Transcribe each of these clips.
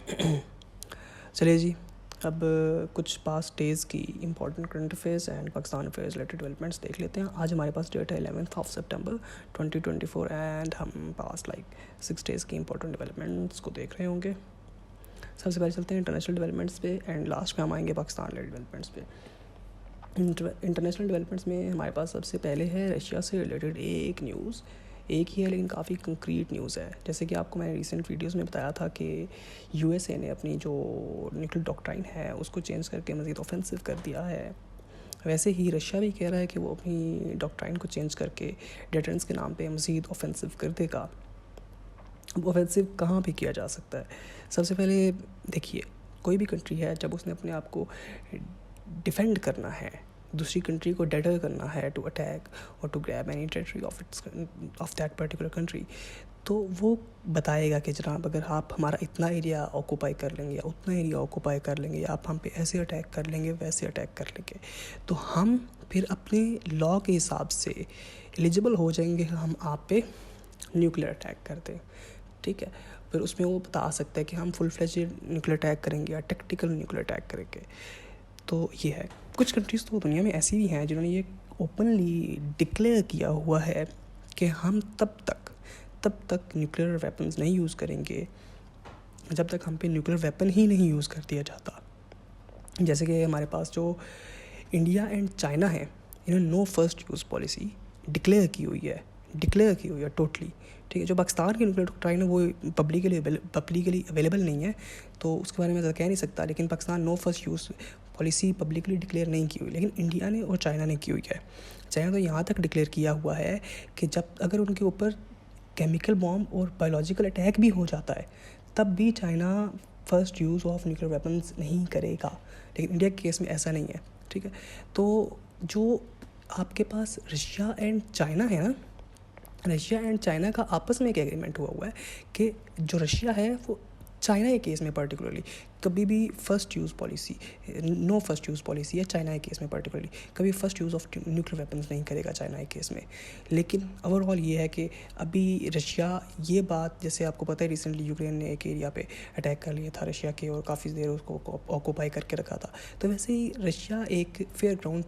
चलिए जी, अब कुछ पास्ट डेज़ की important current affairs and Pakistan affairs related developments देख लेते हैं। आज हमारे पास डेट है 11 सितंबर 2024 एंड हम पास्ट 6 डेज़ की इंपॉर्टेंट डेवलपमेंट्स को देख रहे होंगे। सबसे पहले चलते हैं इंटरनेशनल डेवलपमेंट्स पे एंड लास्ट में हम आएंगे पाकिस्तान रिलेटेड डेवलपमेंट्स पे। इंटरनेशनल डेवलपमेंट्स में हमारे पास सबसे पहले है रशिया से रिलेटेड एक न्यूज़। एक ही है लेकिन काफ़ी कंक्रीट न्यूज़ है। जैसे कि आपको मैंने रिसेंट वीडियोस में बताया था कि यूएसए ने अपनी जो न्यूक्लियर डॉक्ट्राइन है उसको चेंज करके मज़ीद ऑफेंसिव कर दिया है। वैसे ही रशिया भी कह रहा है कि वो अपनी डॉक्ट्राइन को चेंज करके डेटरेंस के नाम पे मज़ीद ऑफेंसिव कर देगा। अब ऑफेंसिव कहाँ पे किया जा सकता है? सबसे पहले देखिए, कोई भी कंट्री है जब उसने अपने आप को डिफेंड करना है, दूसरी कंट्री को डेटर करना है टू अटैक और to grab any territory of that particular country, तो वो बताएगा कि जनाब अगर आप हमारा इतना एरिया ऑक्यूपाई कर लेंगे या उतना एरिया ऑक्यूपाई कर लेंगे या आप हम पे ऐसे अटैक कर लेंगे वैसे अटैक कर लेंगे, तो हम फिर अपने लॉ के हिसाब से एलिजिबल हो जाएंगे, हम आप पे न्यूक्लियर अटैक कर दें। ठीक है, फिर उसमें वो बता सकता है कि हम फुल फ्लेज्ड न्यूक्लियर अटैक करेंगे या टैक्टिकल न्यूक्लियर अटैक करेंगे। तो ये है। कुछ कंट्रीज़ तो दुनिया में ऐसी भी हैं जिन्होंने ये ओपनली डिक्लेयर किया हुआ है कि हम तब तक न्यूक्लियर वेपन्स नहीं यूज़ करेंगे जब तक हम पे न्यूक्लियर वेपन ही नहीं यूज़ कर दिया जाता। जैसे कि हमारे पास जो इंडिया एंड चाइना है, इन्होंने no first use policy declare की हुई है टोटली। ठीक है, जो पाकिस्तान की न्यूक्लियर डॉक्ट्राइन है वो पब्लिकली अवेलेबल नहीं है, तो उसके बारे में ज़्यादा कह नहीं सकता, लेकिन Pakistan no first use policy publicly declare नहीं की हुई, लेकिन इंडिया ने और चाइना ने की हुई है। चाइना तो यहाँ तक डिक्लेयर किया हुआ है कि जब अगर उनके ऊपर केमिकल बॉम्ब और बायोलॉजिकल अटैक भी हो जाता है तब भी China first use of nuclear weapons नहीं करेगा, लेकिन इंडिया के केस में ऐसा नहीं है। ठीक है, तो जो आपके पास रशिया एंड चाइना है ना, रशिया एंड चाइना का आपस में एक एग्रीमेंट हुआ है कि जो रशिया है वो चाइना के केस में पर्टिकुलरली कभी भी first use policy, no first use policy है चाइना के केस में पर्टिकुलरली, कभी first use of nuclear weapons नहीं करेगा चाइना के केस में। लेकिन ओवरऑल ये है कि अभी रशिया ये बात, जैसे आपको पता है रिसेंटली यूक्रेन ने एक एरिया पे अटैक कर लिया था रशिया के और काफ़ी देर उसको ऑक्यूपाई करके रखा था, तो वैसे ही रशिया एक फेयर ग्राउंड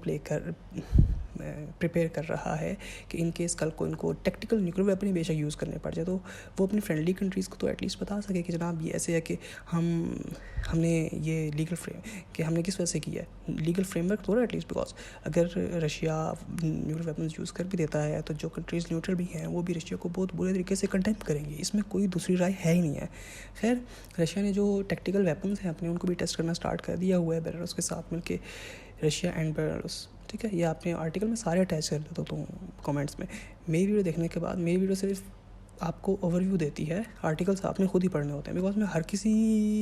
प्रिपेयर कर रहा है कि इन केस कल को इनको टैक्टिकल न्यूक्लियर वेपन ही बेशक यूज़ करने पड़ जाए तो वो अपनी फ्रेंडली कंट्रीज़ को तो एटलीस्ट बता सके कि जनाब ये ऐसे है कि हमने ये लीगल फ्रेम कि हमने किस वजह से किया है, लीगल फ्रेमवर्क तो एटलीस्ट, बिकॉज अगर रशिया न्यूक्लियर वेपन्स यूज़ कर भी देता है तो जो कंट्रीज़ न्यूट्रल भी हैं वो भी रशिया को बहुत बुरे तरीके से कंडेम करेंगे, इसमें कोई दूसरी राय है ही नहीं है। खैर, रशिया ने जो टैक्टिकल वेपन्स हैं अपने उनको भी टेस्ट करना स्टार्ट कर दिया हुआ है बेलारूस के साथ मिलके, रशिया एंड बेलारूस। ठीक है, ये आपने आर्टिकल में सारे अटैच कर देता हूँ कमेंट्स में। मेरी वीडियो देखने के बाद, मेरी वीडियो सिर्फ आपको ओवरव्यू देती है, आर्टिकल्स आपने खुद ही पढ़ने होते हैं, बिकॉज मैं हर किसी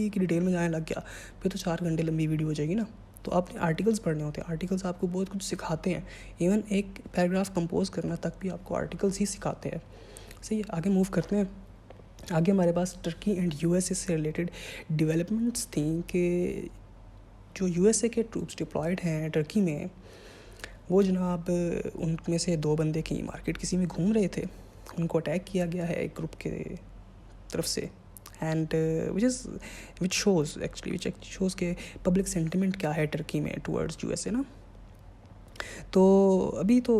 की डिटेल में जाने लग गया फिर तो 4 घंटे लंबी वीडियो हो जाएगी ना। तो आपने आर्टिकल्स पढ़ने होते हैं, आर्टिकल्स आपको बहुत कुछ सिखाते हैं, इवन एक पैराग्राफ कंपोज करना तक भी आपको आर्टिकल्स ही सिखाते हैं। सही, आगे मूव करते हैं। आगे हमारे पास टर्की एंड यूएसए से रिलेटेड डेवलपमेंट्स थी कि जो यूएसए के ट्रूप्स डिप्लॉयड हैं टर्की में, वो जनाब उनमें से 2 बंदे की मार्केट किसी में घूम रहे थे, उनको अटैक किया गया है एक ग्रुप के तरफ से, एंड विच शोज़ के पब्लिक सेंटिमेंट क्या है टर्की में टूवर्ड्स यूएसए ना। तो अभी तो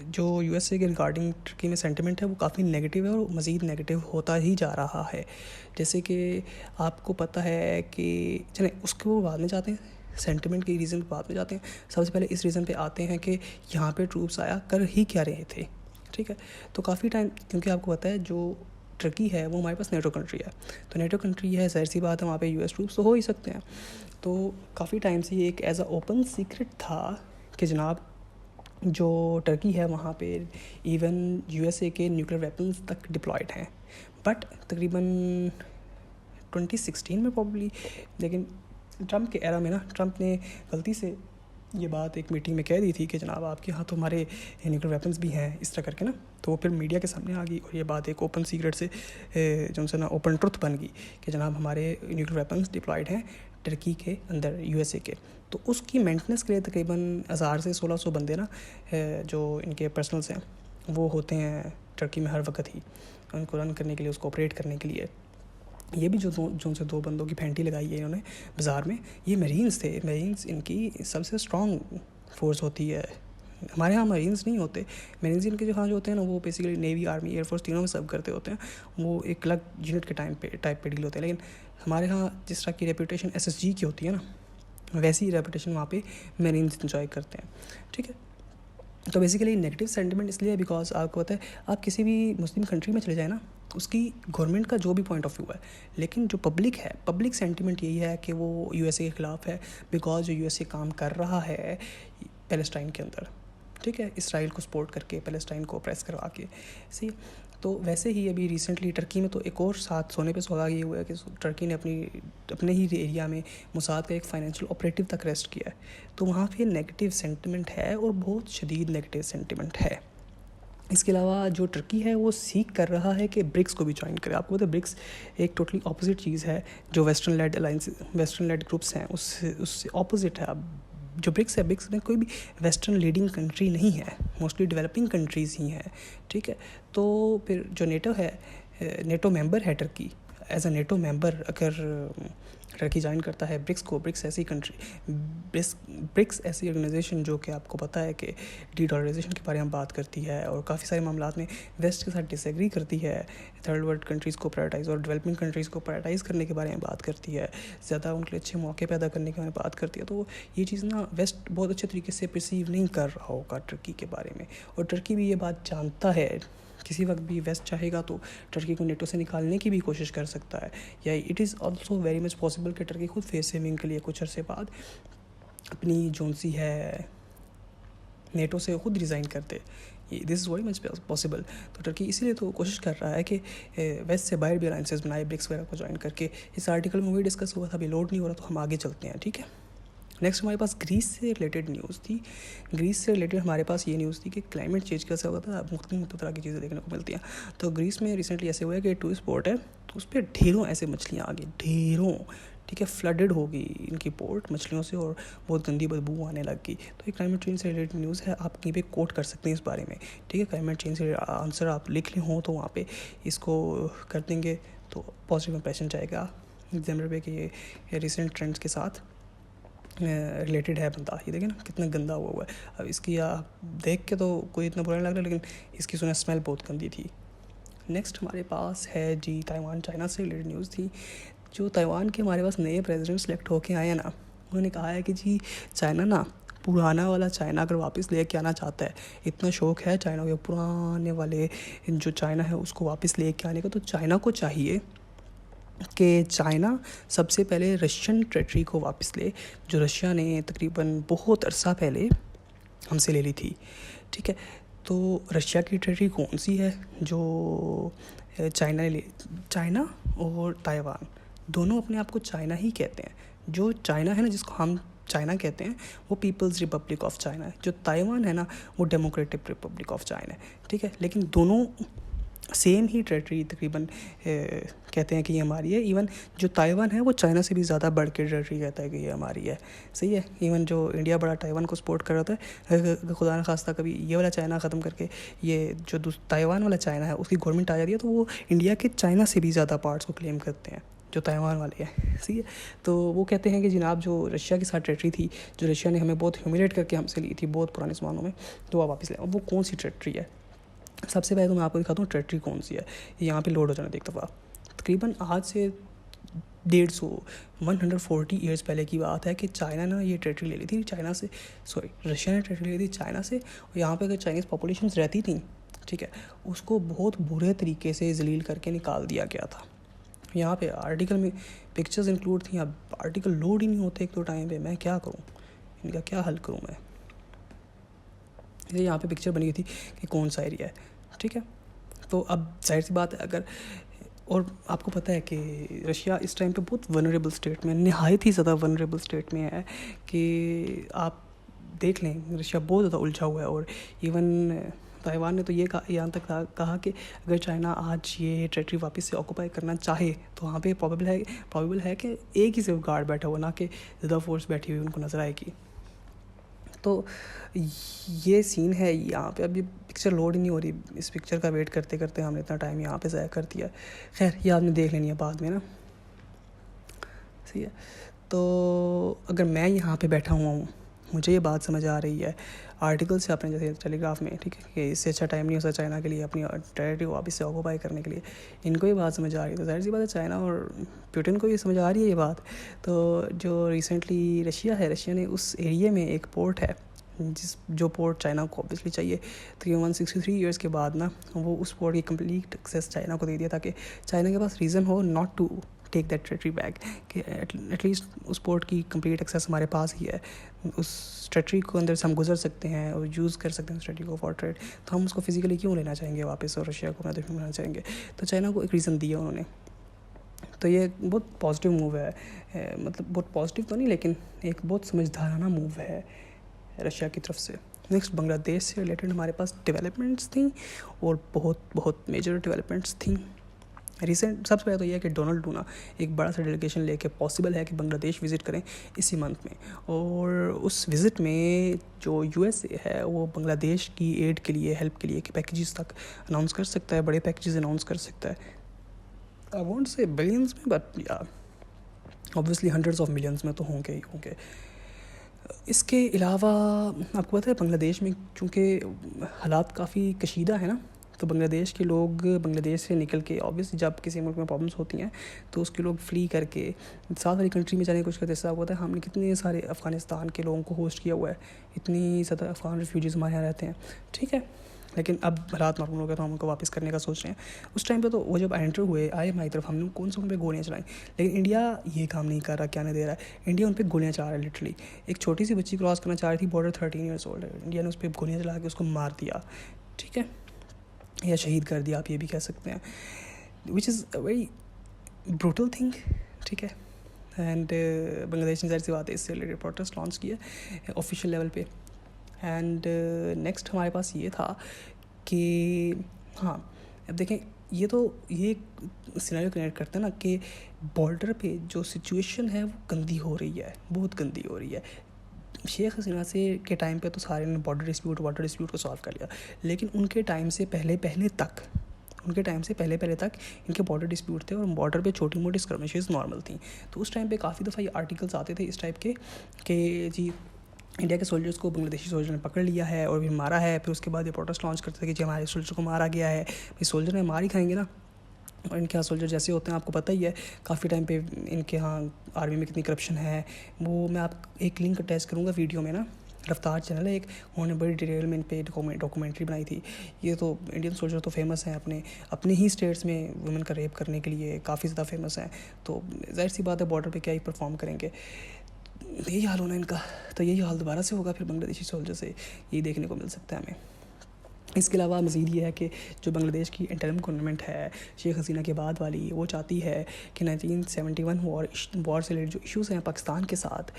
जो यूएसए के रिगार्डिंग टर्की में सेंटिमेंट है वो काफ़ी नेगेटिव है और मज़ीद नेगेटिव होता ही जा रहा है। जैसे कि आपको पता है कि चलें उसको बाद में जाते हैं, सेंटिमेंट के रीज़न पे बाद में जाते हैं। सबसे पहले इस रीज़न पे आते हैं कि यहाँ पे ट्रूप्स आया कर ही क्या रहे थे। ठीक है, तो काफ़ी टाइम, क्योंकि आपको पता है जो टर्की है वो हमारे पास नेटो कंट्री है, तो नेटो कंट्री है, जाहिर सी बात है वहाँ पे यूएस ट्रूप्स तो हो ही सकते हैं। तो काफ़ी टाइम से ये एक एज अ ओपन सीक्रेट था कि जनाब जो टर्की है वहाँ पे इवन यूएसए के न्यूक्लियर वेपन्स तक डिप्लॉयड हैं, बट तकरीबन 2016 में प्रॉब्ली, लेकिन ट्रम्प के एरा में ना, ट्रम्प ने गलती से ये बात एक मीटिंग में कह दी थी कि जनाब आपके यहाँ तो हमारे न्यूक्लियर वेपन्स भी हैं, इस तरह करके ना, तो वो फिर मीडिया के सामने आ गई और ये बात एक ओपन सीक्रेट से जो उनसे ना ओपन ट्रुथ बन गई कि जनाब हमारे न्यूक्लियर वेपन्स डिप्लॉयड हैं टर्की के अंदर यूएसए के। तो उसकी मेंटेनेंस के लिए तकरीबन 1000 से 1600 बंदे ना जो इनके पर्सनल्स हैं वो होते हैं टर्की में हर वक्त ही, उनको रन करने के लिए, उसको ऑपरेट करने के लिए। ये भी जो से 2 बंदों की फैंटी लगाई है इन्होंने बाज़ार में, ये मरीन्स थे। मरीन्स इनकी सबसे स्ट्रॉन्ग फोर्स होती है। हमारे यहाँ मरीन्स नहीं होते। मरीन्स इनके जो हाँ जो होते हैं ना, वो बेसिकली नेवी, आर्मी, एयरफोर्स तीनों में सर्व करते होते हैं। वो एक अलग यूनिट के टाइप पे डील होते हैं। लेकिन हमारे यहाँ जिस तरह की रेपूटेशन SSG की होती है ना, वैसी रेपूटेशन वहाँ पे मरीन्स इंजॉय करते हैं। ठीक है, तो बेसिकली नेगेटिव सेंटिमेंट इसलिए है बिकॉज आपको पता है, आप किसी भी मुस्लिम कंट्री में चले जाए ना, उसकी गवर्नमेंट का जो भी पॉइंट ऑफ व्यू है, लेकिन जो पब्लिक है, पब्लिक सेंटिमेंट यही है कि वो USA के ख़िलाफ़ है बिकॉज जो USA काम कर रहा है पैलेस्टाइन के अंदर। ठीक है, इसराइल को सपोर्ट करके, पैलेस्टाइन को प्रेस करवा के। सही। तो वैसे ही अभी रिसेंटली टर्की में तो एक और साथ सोने पे सुहागा ये हुआ है कि टर्की ने अपने ही एरिया में मोसाद का एक फाइनेंशियल ऑपरेटिव तक अरेस्ट किया है। तो वहाँ पे नेगेटिव सेंटिमेंट है और बहुत शदीद नेगेटिव सेंटिमेंट है। इसके अलावा जो टर्की है वो सीख कर रहा है कि ब्रिक्स को भी ज्वाइन करे। आपको पता है ब्रिक्स एक टोटली ऑपोजिट चीज़ है। जो वेस्टर्न लेड ग्रुप्स हैं उससे ऑपोजिट है। अब जो ब्रिक्स है, ब्रिक्स में कोई भी वेस्टर्न लीडिंग कंट्री नहीं है, मोस्टली डेवलपिंग कंट्रीज़ ही हैं। ठीक है, तो फिर जो नेटो है, नेटो मेंबर है Turkey. As a NATO member अगर टर्की ज्वाइन करता है ब्रिक्स को, ब्रिक्स ऐसी ऑर्गेनाइजेशन जो कि आपको पता है कि डीडॉलराइजेशन के बारे में बात करती है और काफ़ी सारे मामलात में वेस्ट के साथ डिसएग्री करती है, थर्ड वर्ल्ड कंट्रीज़ को प्रायोरिटाइज और डेवलपिंग कंट्रीज़ को प्रायोरिटाइज करने के बारे में बात करती है, ज़्यादा उनके लिए अच्छे मौके पैदा करने के बारे में बात करती है। तो ये चीज़ ना वेस्ट बहुत अच्छे तरीके से परसीव नहीं कर रहा होगा टर्की के बारे में, और टर्की भी ये बात जानता है। किसी वक्त भी वेस्ट चाहेगा तो टर्की को नेटो से निकालने की भी कोशिश कर सकता है, या it is also very much possible कि टर्की खुद फेस सेविंग के लिए कुछ अरसे बाद अपनी जोनसी है नेटो से खुद रिज़ाइन कर दे। This is very much possible. तो टर्की इसीलिए तो कोशिश कर रहा है कि वेस्ट से बाहर भी अलाइंसेस बनाए, ब्रिक्स वगैरह को ज्वाइन करके। इस आर्टिकल में वही डिस्कस हुआ था, अभी लोड नहीं हो रहा, तो हम आगे चलते हैं। ठीक है, नेक्स्ट हमारे पास ग्रीस से रिलेटेड न्यूज़ थी। ग्रीस से रिलेटेड हमारे पास ये न्यूज़ थी कि क्लाइमेट चेंज कैसे होता था, मुख्तलिफ तरह की चीज़ें देखने को मिलती हैं। तो ग्रीस में रिसेंटली ऐसे हुआ है कि टूरिस्ट स्पॉट है, तो उस पर ढेरों ऐसे मछलियाँ आ गई, ढेरों। ठीक है, फ्लडेड हो गई इनकी पोर्ट मछलियों से और बहुत गंदी बदबू आने लग गई। तो ये क्लाइमेट चेंज से रिलेटेड न्यूज़ है, आप कहीं पे कोट कर सकते हैं इस बारे में। ठीक है, क्लाइमेट चेंज से आंसर आप लिख लें हो तो वहाँ पे इसको कर देंगे तो पॉजिटिव इंप्रेशन जाएगा एग्जामिनर पे कि ये रिसेंट ट्रेंड्स के साथ रिलेटेड है बंदा। ये देखें ना कितना गंदा हुआ है। अब इसकी आप देख के तो कोई इतना बुरा नहीं लग रहा, लेकिन इसकी सुना स्मेल बहुत गंदी थी। नेक्स्ट हमारे पास है जी ताइवान चाइना से रिलेटेड न्यूज़ थी। जो ताइवान के हमारे पास नए प्रेसिडेंट सेलेक्ट होके आए हैं ना, उन्होंने कहा है कि जी चाइना ना पुराना वाला चाइना अगर वापस लेके आना चाहता है, इतना शौक़ है चाइना के पुराने वाले जो चाइना है उसको वापस लेके आने का, तो चाइना को चाहिए कि चाइना सबसे पहले रशियन टेरिटरी को वापस ले, जो रशिया ने तकरीबन बहुत अरसा पहले हमसे ले ली थी। ठीक है, तो रशिया की टेरिटरी कौन सी है जो चाइना ने ले? चाइना और ताइवान दोनों अपने आप को चाइना ही कहते हैं। जो चाइना है ना, जिसको हम चाइना कहते हैं, वो पीपल्स रिपब्लिक ऑफ चाइना है। जो ताइवान है ना, वो डेमोक्रेटिक रिपब्लिक ऑफ चाइना है। ठीक है, लेकिन दोनों सेम ही टेरिटरी तकरीबन कहते हैं कि ये हमारी है। इवन जो ताइवान है वो चाइना से भी ज़्यादा बढ़ के टेरिटरी कहता है कि ये हमारी है। सही है, इवन जो इंडिया बड़ा ताइवान को सपोर्ट कर रहा था, खुदा न खास्ता कभी ये वाला चाइना ख़त्म करके ये जो ताइवान वाला चाइना है उसकी गवर्नमेंट आ जाती है, तो वो इंडिया के चाइना से भी ज़्यादा पार्ट्स को क्लेम करते हैं जो ताइवान वाले हैं। सही है, तो वो कहते हैं कि जनाब जो रशिया के साथ टेरिटरी थी, जो रशिया ने हमें बहुत ह्यूमिलेट करके हमसे ली थी बहुत पुराने ज़मानों में, तो वो वापस ले। वो कौन सी टेरिटरी है? सबसे पहले तो मैं आपको दिखाता हूँ टेरिटरी कौन सी है। यहाँ पे लोड हो जाना एक दफ़ा। तकरीबन आज से 140 ईयर्स पहले की बात है कि चाइना ने ये टेरिटरी ले ली थी रशिया ने टेरिटरी ले ली थी चाइना से। और यहाँ पे अगर चाइनीज़ पॉपुलेशंस रहती थी, ठीक है, उसको बहुत बुरे तरीके से जलील करके निकाल दिया गया था। यहाँ पे आर्टिकल में पिक्चर्स इंक्लूड थी। अब आर्टिकल लोड ही नहीं होते एक तो टाइम पे, मैं क्या करूँ, इनका क्या हल करूँ मैं। यहाँ पे पिक्चर बनी हुई थी कि कौन सा एरिया है। ठीक है, तो अब जाहिर सी बात है अगर, और आपको पता है कि रशिया इस टाइम पे बहुत वनरेबल स्टेट में, नहायत ही ज़्यादा वनरेबल स्टेट में है कि आप देख लें रशिया बहुत ज़्यादा उलझा हुआ है। और इवन ताइवान ने तो ये यहाँ तक कहा कि अगर चाइना आज ये टेरिटरी वापस से ऑक्यूपाई करना चाहे तो वहाँ पे प्रॉबेबल है कि एक ही सिर्फ गार्ड बैठा हुआ, ना कि ज़्यादा फोर्स बैठी हुई उनको नज़र आएगी। तो ये सीन है यहाँ पे। अभी पिक्चर लोड ही नहीं हो रही, इस पिक्चर का वेट करते करते हमने इतना टाइम यहाँ पे ज़ाया कर दिया। खैर ये आपने देख लेनी है बाद में ना, सही है। तो अगर मैं यहाँ पे बैठा हुआ हूँ, मुझे ये बात समझ आ रही है आर्टिकल से अपने जैसे टेलीग्राफ में, ठीक है, कि इससे अच्छा टाइम नहीं हो सकता चाइना के लिए अपनी टेरिटरी को वापस से ऑक्यूपाई करने के लिए, इनको ये बात समझ आ रही है, तो जाहिर सी बात है चाइना और पुतिन को ये समझ आ रही है ये बात। तो जो रिसेंटली रशिया है, रशिया ने उस एरिया में एक पोर्ट है जो पोर्ट चाइना को ऑब्वियसली चाहिए, तकरीबन 163 ईयर्स के बाद ना वो उस पोर्ट की कंप्लीट एक्सेस चाइना को दे दिया, ताकि चाइना के पास रीज़न हो not to take that territory back, कि एटलीस्ट उस पोर्ट की कंप्लीट एक्सेस हमारे पास ही है, उस टेरिटरी को अंदर से हम गुजर सकते हैं और यूज़ कर सकते हैं उस टेरिटरी को फॉर ट्रेड, तो हम उसको फिजिकली क्यों लेना चाहेंगे वापस और रशिया को अपना दुश्मन बनाना चाहेंगे। तो चाइना को एक रीज़न दिया उन्होंने। तो ये बहुत पॉजिटिव मूव है, मतलब बहुत पॉजिटिव तो नहीं लेकिन एक बहुत समझदाराना मूव है रशिया की तरफ से। नेक्स्ट बांग्लादेश से रिलेटेड हमारे पास डेवलपमेंट्स थी और बहुत मेजर डेवलपमेंट्स थी रिसेंट। सबसे पहले तो यह है कि डोनाल्ड टू ना एक बड़ा सा डेलीगेशन लेके पॉसिबल है कि बांग्लादेश विज़िट करें इसी मंथ में, और उस विज़िट में जो यूएसए है वो बांग्लादेश की एड के लिए, हेल्प के लिए कि पैकेजेस तक अनाउंस कर सकता है, बड़े पैकेजेस अनाउंस कर सकता है। आई वोंट से बिलियंस में, बट या ऑब्वियसली हंड्रेड्स ऑफ मिलियंस में तो होंगे ही होंगे। इसके अलावा आपको पता है बांग्लादेश में चूँकि हालात काफ़ी कशीदा है ना, तो बांग्लादेश के लोग बांग्लादेश से निकल के ऑब्वियसली जब किसी मुल्क में प्रॉब्लम्स होती हैं तो उसके लोग फ्ली करके साथ वाली कंट्री में जाने की कोशिश करते हैं। ऐसा होता है हमने कितने सारे अफ़गानिस्तान के लोगों को होस्ट किया हुआ है, इतनी ज़्यादा अफ़गान रिफ्यूजीज़ हमारे यहाँ रहते हैं, ठीक है, लेकिन अब हालात नॉर्मल हो गए तो हम उनको वापस करने का सोच रहे हैं। उस टाइम पे तो वो जब एंटर हुए आए हमारी तरफ, हमने कौन सा उन पर गोलियाँ चलाई, लेकिन इंडिया ये काम नहीं कर रहा, क्या नहीं दे रहा है, इंडिया उन पर गोलियाँ चला रहा है। लिटरली एक छोटी सी बच्ची क्रॉस करना चाह रही थी, बॉर्डर 13 ईयर्स ओल्ड है, इंडिया ने उस पर गोलियाँ चला के उसको मार दिया, ठीक है, या शहीद कर दिया, आप ये भी कह सकते हैं, which is a very brutal thing, ठीक है। एंड बांग्लादेश ने ज़ाहिर सी बात है इससे रिलेटेड प्रोटेस्ट लॉन्च किया ऑफिशियल लेवल पे। एंड नेक्स्ट हमारे पास ये था कि हाँ, अब देखें ये सिनेरियो कनेक्ट करते हैं ना कि बॉर्डर पे जो सिचुएशन है वो गंदी हो रही है, बहुत गंदी हो रही है। शेख हसीना से के टाइम पे तो सारे ने वाटर डिस्प्यूट को सॉल्व कर लिया, लेकिन उनके टाइम से पहले तक इनके बॉर्डर डिस्प्यूट थे और बॉर्डर पे छोटी मोटी स्क्रमिशेस नॉर्मल थी। तो उस टाइम पे काफ़ी दफ़ा ये आर्टिकल्स आते थे इस टाइप के कि जी इंडिया के सोल्जर्स को बांग्लादेशी सोल्जर ने पकड़ लिया है और भी मारा है, फिर उसके बाद ये प्रोटेस्ट लॉन्च करते थे कि जी हमारे सोल्जर को मारा गया है, भाई सोल्जर ने मार ही खाएंगे ना। और इनके यहाँ सोल्जर जैसे होते हैं आपको पता ही है, काफ़ी टाइम पे इनके यहाँ आर्मी में कितनी करप्शन है, वो मैं आप एक लिंक अटैच करूँगा वीडियो में ना, रफ्तार चैनल है एक, उन्होंने बड़ी डिटेल में इन पे डॉक्यूमेंट्री बनाई थी। ये तो इंडियन सोल्जर तो फेमस हैं अपने ही स्टेट्स में वुमेन का रेप करने के लिए काफ़ी ज़्यादा फेमस हैं, तो जाहिर सी बात है बॉर्डर पे क्या ही परफॉर्म करेंगे, यही हाल होना इनका। तो यही हाल दोबारा से होगा फिर बांग्लादेशी सोल्जर से, यही देखने को मिल सकता है हमें। इसके अलावा मज़ीद ये है कि जो बांग्लादेश की इंटरिम गवर्नमेंट है शेख हसीना के बाद वाली, वो चाहती है कि 1971 वॉर से रिलेटेड जो इश्यूज़ हैं पाकिस्तान के साथ,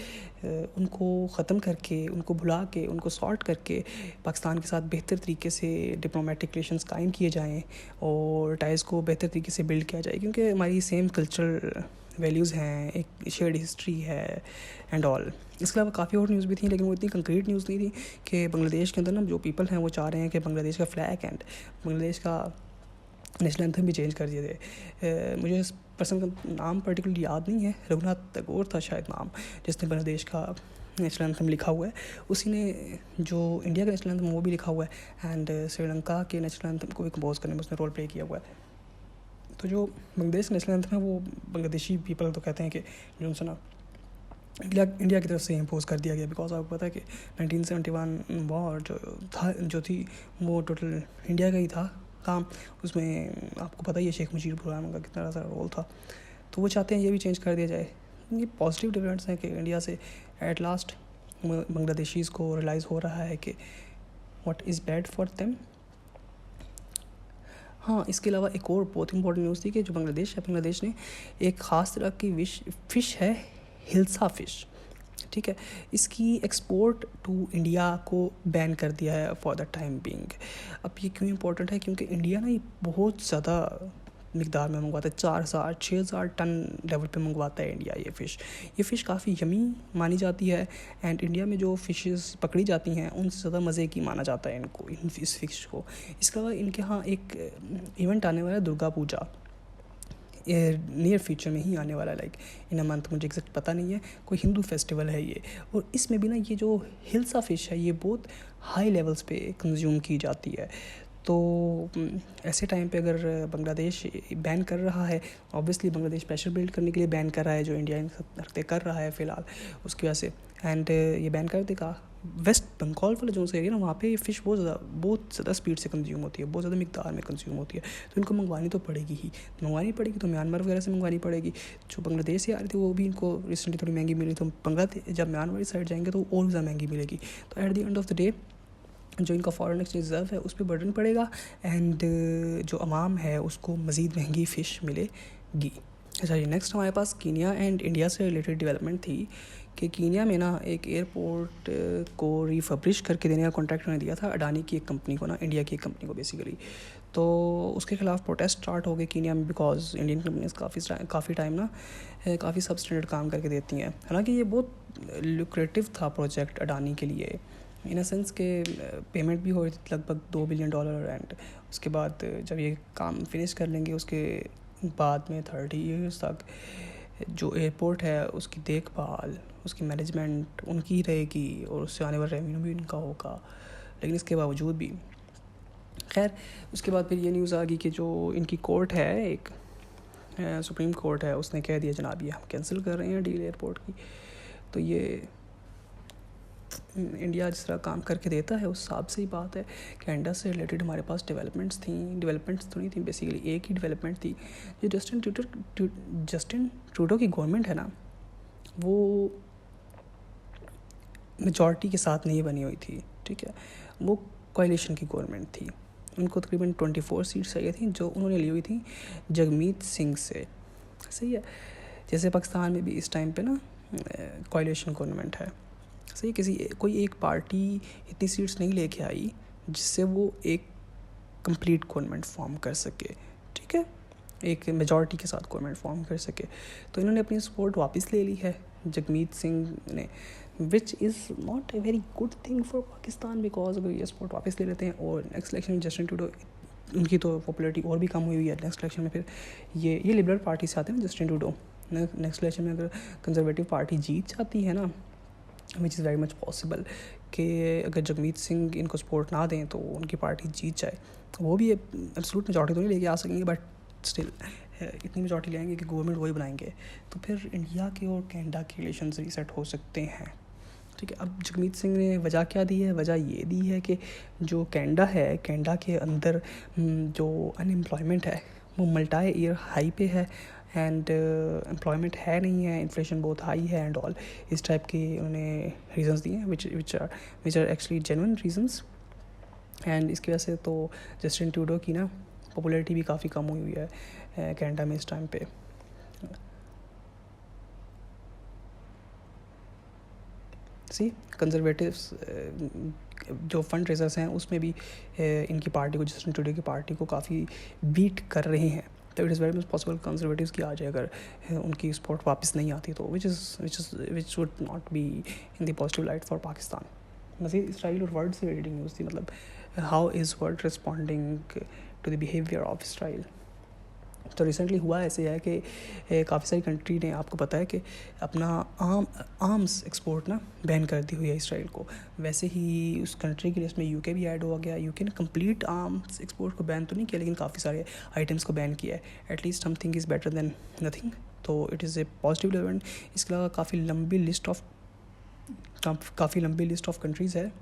उनको ख़त्म करके, उनको भुला के, उनको सॉर्ट करके पाकिस्तान के साथ बेहतर तरीके से डिप्लोमेटिक रिलेशंस कायम किए जाएँ और टाइज़ को बेहतर तरीके से बिल्ड किया जाए, क्योंकि हमारी सेम कल्चरल वैल्यूज़ हैं, एक शेयर्ड हिस्ट्री है एंड ऑल। इसके अलावा काफ़ी और न्यूज़ भी थी, लेकिन वो इतनी कंक्रीट न्यूज़ नहीं थी कि बांग्लादेश के अंदर ना जो पीपल हैं वो चाह रहे हैं कि बांग्लादेश का फ्लैग एंड बांग्लादेश का नेशनल एंथम भी चेंज कर दिए थे। मुझे इस पर्सन का नाम पर्टिकुलरली याद नहीं है, रघुनाथ टैगोर था शायद नाम, जिसने बांग्लादेश का नेशनल एंथम लिखा हुआ है, उसी ने जो इंडिया का नेशनल एंथम वो भी लिखा हुआ है एंड श्रीलंका के नेशनल एंथम को भी कंपोज करने में उसने रोल प्ले किया हुआ है। तो जो बांग्लादेश नेशनल एंथम है वो बांग्लादेशी पीपल तो कहते हैं कि जो उनसे ना इंडिया की तरफ से इम्पोज कर दिया गया, बिकॉज आपको पता है कि 1971 वॉर जो थी वो टोटल इंडिया का ही था काम, उसमें आपको पता ही है शेख मुजीब रहमान का कितना ज़्यादा रोल था, तो वो चाहते हैं ये भी चेंज कर दिया जाए। ये पॉजिटिव डेवलपमेंट्स हैं कि इंडिया से एट लास्ट बांग्लादेशीज़ को रियलाइज़ हो रहा है कि what is bad for them. हाँ, इसके अलावा एक और बहुत इंपॉर्टेंट न्यूज़ थी कि जो बांग्लादेश ने एक ख़ास तरह की फ़िश है हिल्सा फ़िश, ठीक है, इसकी एक्सपोर्ट टू इंडिया को बैन कर दिया है फॉर द टाइम बीइंग। अब ये क्यों इम्पोर्टेंट है, क्योंकि इंडिया ना ये बहुत ज़्यादा मिकदार में मंगवाता है, 4,000-6,000 टन लेवल पे मंगवाता है इंडिया ये फ़िश काफ़ी यमी मानी जाती है। एंड इंडिया में जो फ़िशेस पकड़ी जाती हैं उनसे ज़्यादा मज़े की माना जाता है इनको, इस फ़िश को। इसके अलावा इनके यहाँ एक इवेंट आने वाला है, दुर्गा पूजा, नियर फ्यूचर में ही आने वाला है, लाइक इन अ मंथ, मुझे एग्जैक्ट पता नहीं है, कोई हिंदू फेस्टिवल है ये। और इसमें भी ना ये जो हिल्सा फ़िश है ये बहुत हाई लेवल्स पे कंज्यूम की जाती है। तो ऐसे टाइम पे अगर बांग्लादेश बैन कर रहा है, ऑब्वियसली बांग्लादेश प्रेशर बिल्ड करने के लिए बैन कर रहा है, जो इंडिया इन सब हरकतें कर रहा है फ़िलहाल उसकी वजह से। एंड ये बैन कर देगा, वेस्ट बंगाल वाला जो एरिया ना, वहाँ पे फ़िश बहुत ज़्यादा स्पीड से कंज्यूम होती है, बहुत ज़्यादा मिकदार में कंज्यूम होती है। तो इनको मंगवानी तो पड़ेगी ही, तो म्यांमार वगैरह से मंगवानी पड़ेगी। जो बांग्लादेश से आ रही थी वो भी इनको रिसेंटली थोड़ी महंगी मिली, तो बांग्लादेश जब म्यांमार साइड जाएंगे तो और ज़्यादा महंगी मिलेगी। तो at the end of the day जो इनका फॉरेन एक्सचेंज रिजर्व है उस पर बर्डन पड़ेगा, एंड जो अवाम है उसको मज़ीद महंगी फ़िश मिलेगी। अच्छा जी, नेक्स्ट हमारे पास कीनिया एंड इंडिया से रिलेटेड डेवलपमेंट थी कि कीनिया में ना एक एयरपोर्ट को रिफर्बिश करके देने का कॉन्ट्रैक्ट उन्होंने दिया था अडानी की एक कंपनी को, ना इंडिया की एक कंपनी को बेसिकली। तो उसके खिलाफ प्रोटेस्ट स्टार्ट हो गए कीनिया में, बिकॉज इंडियन कंपनीज काफ़ी टाइम ना काफ़ी सब स्टैंडर्ड काम करके देती हैं। हालांकि ये बहुत लुक्रेटिव था प्रोजेक्ट अडानी के लिए, इन अ सेंस के पेमेंट भी हो रही थी लगभग $2 बिलियन। एंड उसके बाद जब ये काम फिनिश कर लेंगे उसके बाद में 30 ईयर्स तक जो एयरपोर्ट है उसकी देखभाल, उसकी मैनेजमेंट उनकी ही रहेगी और उससे आने वाला रेवेन्यू भी उनका होगा। लेकिन इसके बावजूद भी खैर उसके बाद फिर ये न्यूज़ आ गई कि जो इनकी कोर्ट है, एक सुप्रीम कोर्ट है, उसने कह दिया जनाब ये हम कैंसिल कर रहे हैं डील एयरपोर्ट की। तो ये इंडिया जिस तरह काम करके देता है उस हिसाब से ही बात है। कनाडा से रिलेटेड हमारे पास डेवलपमेंट्स तो नहीं थी, बेसिकली एक ही डेवलपमेंट थी। जो जस्टिन ट्रूडो की गवर्नमेंट है ना, वो मेजॉरिटी के साथ नहीं बनी हुई थी, ठीक है, वो कोalition की गवर्नमेंट थी। उनको तकरीबन 24 सीट्स चाहिए थी जो उन्होंने ली हुई थी जगमीत सिंह से, सही है। जैसे पाकिस्तान में भी इस टाइम पे ना कोalition गवर्नमेंट है, सही, कोई एक पार्टी इतनी सीट्स नहीं लेके आई जिससे वो एक कंप्लीट गवर्नमेंट फॉर्म कर सके, ठीक है, एक मेजॉरिटी के साथ गवर्नमेंट फॉर्म कर सके। तो इन्होंने अपनी सपोर्ट वापस ले ली है जगमीत सिंह ने, which is not a very good thing for Pakistan, because अगर ये सपोर्ट वापस ले लेते हैं और नेक्स्ट इलेक्शन में जस्टिन ट्रूडो, उनकी तो पॉपुलरिटी और भी कम हुई है, नेक्स्ट इलेक्शन में फिर ये लिबरल पार्टी से आते हैं ना जस्टिन ट्रूडो, नेक्स्ट इलेक्शन में अगर कंजर्वेटिव पार्टी जीत जाती है ना, which is very much possible कि अगर जगमीत सिंह इनको सपोर्ट ना दें तो उनकी पार्टी जीत जाए। वो भी एब्सोल्यूट मेजॉरिटी तो नहीं लेके आ सकेंगे, बट स्टिल इतनी मेजॉरिटी ले आएंगे कि गवर्नमेंट वही बनाएंगे। तो फिर इंडिया के और कनाडा के रिलेशन रीसेट हो सकते हैं, ठीक है। अब जगमीत सिंह ने वजह क्या दी है? वजह ये दी है कि जो कनाडा है, कनाडा के अंदर जो अनएम्प्लॉयमेंट है वो मल्टी ईयर हाई पे है, एंड एम्प्लॉयमेंट है नहीं है, इन्फ्लेशन बहुत हाई है एंड ऑल, इस टाइप के उन्होंने रीजंस दिए हैं which are actually genuine reasons. And इसकी वजह से तो जस्टिन ट्रूडो की ना पॉपुलैरिटी भी काफ़ी कम हुई है कनाडा में इस टाइम पे। सी कंजर्वेटिव्स जो फंड रेजर्स हैं उसमें भी इनकी पार्टी को, जस्टिन ट्रूडो की पार्टी को काफ़ी बीट कर रहे हैं। तो it is very much possible conservatives की आ जाए अगर उनकी सपोर्ट वापस नहीं आती तो, which would not be in the positive light for Pakistan. मज़ीद इसराइल और वर्ल्ड से रिलेटेड न्यूज़ थी, मतलब how is world responding to the behaviour of Israel. तो रिसेंटली हुआ ऐसे है कि काफ़ी सारी कंट्री ने, आपको पता है कि अपना आर्म्स एक्सपोर्ट ना बैन कर दी हुई है इसराइल को। वैसे ही उस कंट्री की लिस्ट में यूके भी ऐड हो गया। यूके ने कंप्लीट आर्म्स एक्सपोर्ट को बैन तो नहीं किया, लेकिन काफ़ी सारे आइटम्स को बैन किया है। At least something is better than nothing, तो it is a positive development. इसके अलावा काफ़ी लंबी लिस्ट ऑफ कंट्रीज़ है